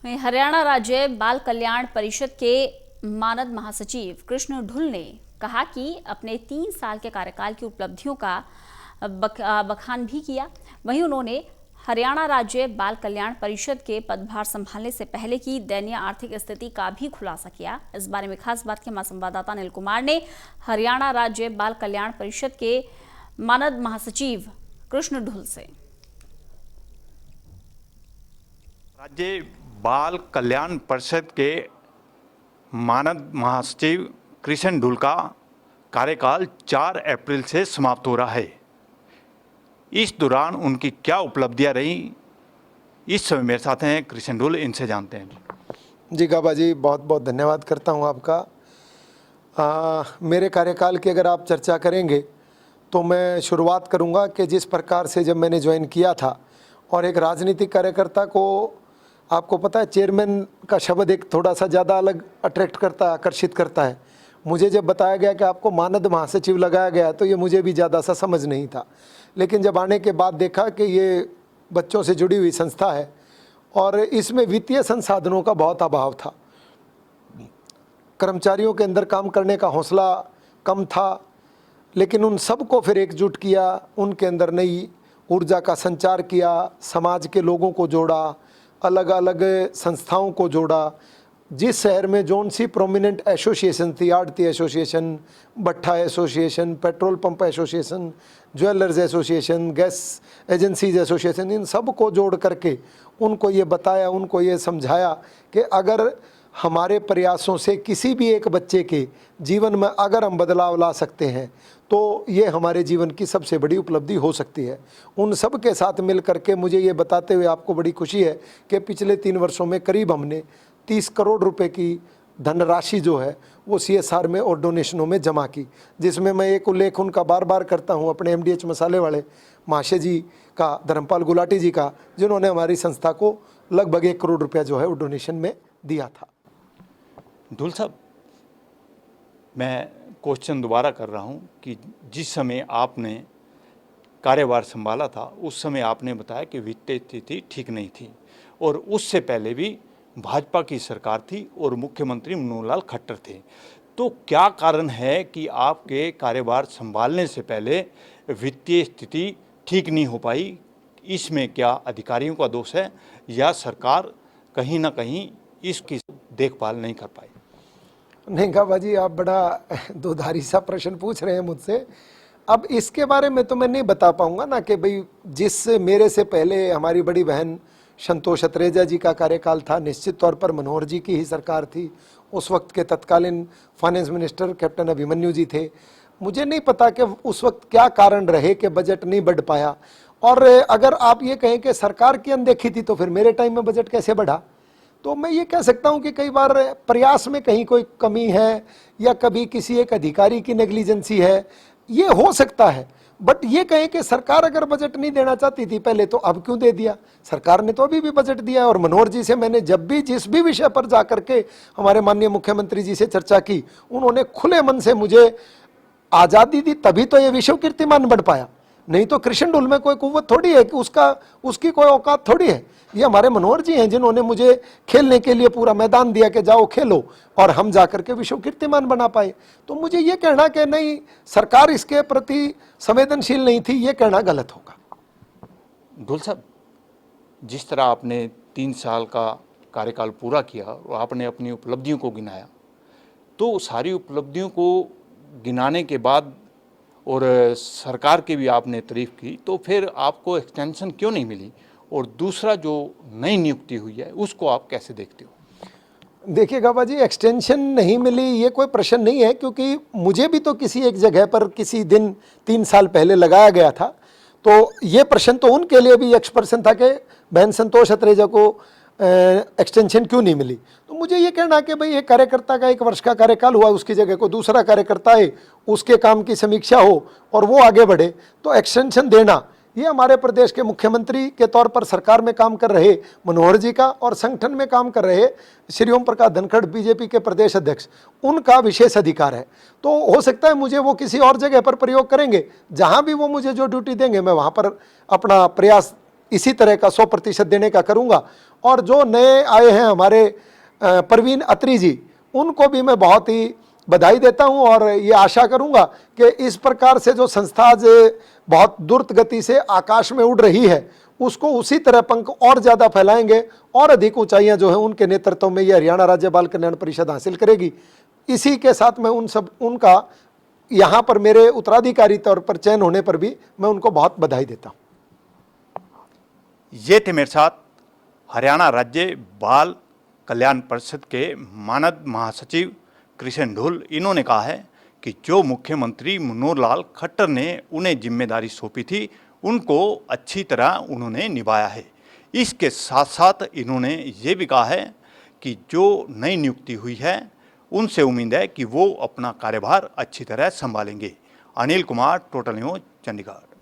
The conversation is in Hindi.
वहीं हरियाणा राज्य बाल कल्याण परिषद के मानद महासचिव कृष्ण ढुल ने कहा कि अपने 3 साल के कार्यकाल की उपलब्धियों का बखान भी किया। वहीं उन्होंने हरियाणा राज्य बाल कल्याण परिषद के पदभार संभालने से पहले की दयनीय आर्थिक स्थिति का भी खुलासा किया। इस बारे में खास बात की हमारे संवाददाता अनिल कुमार ने हरियाणा राज्य बाल कल्याण परिषद के मानद महासचिव कृष्ण ढुल से। राज्य बाल कल्याण परिषद के मानद महासचिव कृष्ण ढुल का कार्यकाल 4 अप्रैल से समाप्त हो रहा है। इस दौरान उनकी क्या उपलब्धियां रही, इस समय मेरे साथ हैं कृष्ण ढुल, इनसे जानते हैं। जी गाबा जी, बहुत बहुत धन्यवाद करता हूं आपका। मेरे कार्यकाल की अगर आप चर्चा करेंगे तो मैं शुरुआत करूंगा कि जिस प्रकार से जब मैंने ज्वाइन किया था, और एक राजनीतिक कार्यकर्ता को आपको पता है चेयरमैन का शब्द एक थोड़ा सा ज़्यादा अलग अट्रैक्ट करता है, आकर्षित करता है। मुझे जब बताया गया कि आपको मानद महासचिव लगाया गया तो ये मुझे भी ज़्यादा सा समझ नहीं था, लेकिन जब आने के बाद देखा कि ये बच्चों से जुड़ी हुई संस्था है और इसमें वित्तीय संसाधनों का बहुत अभाव था, कर्मचारियों के अंदर काम करने का हौसला कम था, लेकिन उन सबको फिर एकजुट किया, उनके अंदर नई ऊर्जा का संचार किया, समाज के लोगों को जोड़ा, अलग अलग संस्थाओं को जोड़ा। जिस शहर में जोन सी प्रोमिनेंट एसोसिएशन थी, आड़ती एसोसिएशन, भट्ठा association, petrol pump association, jewellers association, gas agencies association, इन सब को जोड़ करके उनको ये बताया, उनको ये समझाया कि अगर हमारे प्रयासों से किसी भी एक बच्चे के जीवन में अगर हम बदलाव ला सकते हैं तो ये हमारे जीवन की सबसे बड़ी उपलब्धि हो सकती है। उन सब के साथ मिल करके मुझे ये बताते हुए आपको बड़ी खुशी है कि पिछले 3 वर्षों में करीब हमने 30 करोड़ रुपए की धनराशि जो है वो CSR में और डोनेशनों में जमा की, जिसमें मैं एक उल्लेख उनका बार बार करता हूँ, अपने MDH मसाले वाले महाशय जी का, धर्मपाल गुलाटी जी का, जिन्होंने हमारी संस्था को लगभग 1 करोड़ रुपया जो है वो डोनेशन में दिया था। ढुल साहब, मैं क्वेश्चन दोबारा कर रहा हूं कि जिस समय आपने कार्यभार संभाला था उस समय आपने बताया कि वित्तीय स्थिति ठीक नहीं थी और उससे पहले भी भाजपा की सरकार थी और मुख्यमंत्री मनोहर लाल खट्टर थे। तो क्या कारण है कि आपके कार्यभार संभालने से पहले वित्तीय स्थिति ठीक नहीं हो पाई? इसमें क्या अधिकारियों का दोष है या सरकार कहीं ना कहीं इसकी देखभाल नहीं कर पाई? नहीं गाबा जी, आप बड़ा दोधारी सा प्रश्न पूछ रहे हैं मुझसे। अब इसके बारे में तो मैं नहीं बता पाऊंगा ना कि भाई जिस मेरे से पहले हमारी बड़ी बहन संतोष अत्रेजा जी का कार्यकाल था, निश्चित तौर पर मनोहर जी की ही सरकार थी, उस वक्त के तत्कालीन फाइनेंस मिनिस्टर कैप्टन अभिमन्यु जी थे। मुझे नहीं पता कि उस वक्त क्या कारण रहे कि बजट नहीं बढ़ पाया। और अगर आप ये कहें कि सरकार की अनदेखी थी तो फिर मेरे टाइम में बजट कैसे बढ़ा? तो मैं ये कह सकता हूं कि कई बार प्रयास में कहीं कोई कमी है या कभी किसी एक अधिकारी की नेग्लिजेंसी है, ये हो सकता है। बट ये कहें कि सरकार अगर बजट नहीं देना चाहती थी पहले तो अब क्यों दे दिया? सरकार ने तो अभी भी बजट दिया है। और मनोहर जी से मैंने जब भी जिस भी विषय पर जाकर के हमारे माननीय मुख्यमंत्री जी से चर्चा की, उन्होंने खुले मन से मुझे आज़ादी दी, तभी तो ये विश्व कीर्तिमान बढ़ पाया। नहीं तो कृष्ण ढुल में कोई कुव्वत थोड़ी है कि उसकी कोई औकात थोड़ी है। ये हमारे मनोहर जी हैं जिन्होंने मुझे खेलने के लिए पूरा मैदान दिया कि जाओ खेलो, और हम जाकर के विश्व कीर्तिमान बना पाए। तो मुझे ये कहना कि नहीं सरकार इसके प्रति संवेदनशील नहीं थी, ये कहना गलत होगा। ढुल साहब, जिस तरह आपने 3 साल का कार्यकाल पूरा किया और आपने अपनी उपलब्धियों को गिनाया, तो सारी उपलब्धियों को गिनाने के बाद और सरकार की भी आपने तारीफ की, तो फिर आपको एक्सटेंशन क्यों नहीं मिली? और दूसरा जो नई नियुक्ति हुई है उसको आप कैसे देखते हो? देखिए गाबा जी, एक्सटेंशन नहीं मिली ये कोई प्रश्न नहीं है, क्योंकि मुझे भी तो किसी एक जगह पर किसी दिन 3 साल पहले लगाया गया था। तो ये प्रश्न तो उनके लिए भी एक प्रश्न था कि बहन संतोष अत्रेजा को एक्सटेंशन क्यों नहीं मिली। तो मुझे ये कहना कि भाई एक कार्यकर्ता का 1 वर्ष का कार्यकाल हुआ, उसकी जगह को दूसरा कार्यकर्ता है, उसके काम की समीक्षा हो और वो आगे बढ़े, तो एक्सटेंशन देना ये हमारे प्रदेश के मुख्यमंत्री के तौर पर सरकार में काम कर रहे मनोहर जी का और संगठन में काम कर रहे श्री ओम प्रकाश धनखड़ बीजेपी के प्रदेश अध्यक्ष, उनका विशेष अधिकार है। तो हो सकता है मुझे वो किसी और जगह पर प्रयोग करेंगे, जहां भी वो मुझे जो ड्यूटी देंगे मैं वहां पर अपना प्रयास इसी तरह का 100% देने का करूँगा। और जो नए आए हैं हमारे परवीन अत्री जी, उनको भी मैं बहुत ही बधाई देता हूं और ये आशा करूंगा कि इस प्रकार से जो संस्था आज बहुत द्रुत गति से आकाश में उड़ रही है, उसको उसी तरह पंख और ज़्यादा फैलाएंगे और अधिक ऊंचाइयां जो है उनके नेतृत्व में ये हरियाणा राज्य बाल कल्याण परिषद हासिल करेगी। इसी के साथ मैं उनका यहाँ पर मेरे उत्तराधिकारी तौर पर चयन होने पर भी मैं उनको बहुत बधाई देता हूँ। ये थे मेरे साथ हरियाणा राज्य बाल कल्याण परिषद के मानद महासचिव कृष्ण ढुल। इन्होंने कहा है कि जो मुख्यमंत्री मनोहर लाल खट्टर ने उन्हें जिम्मेदारी सौंपी थी, उनको अच्छी तरह उन्होंने निभाया है। इसके साथ साथ इन्होंने ये भी कहा है कि जो नई नियुक्ति हुई है उनसे उम्मीद है कि वो अपना कार्यभार अच्छी तरह संभालेंगे। Anil Kumar, total news, Chandigarh.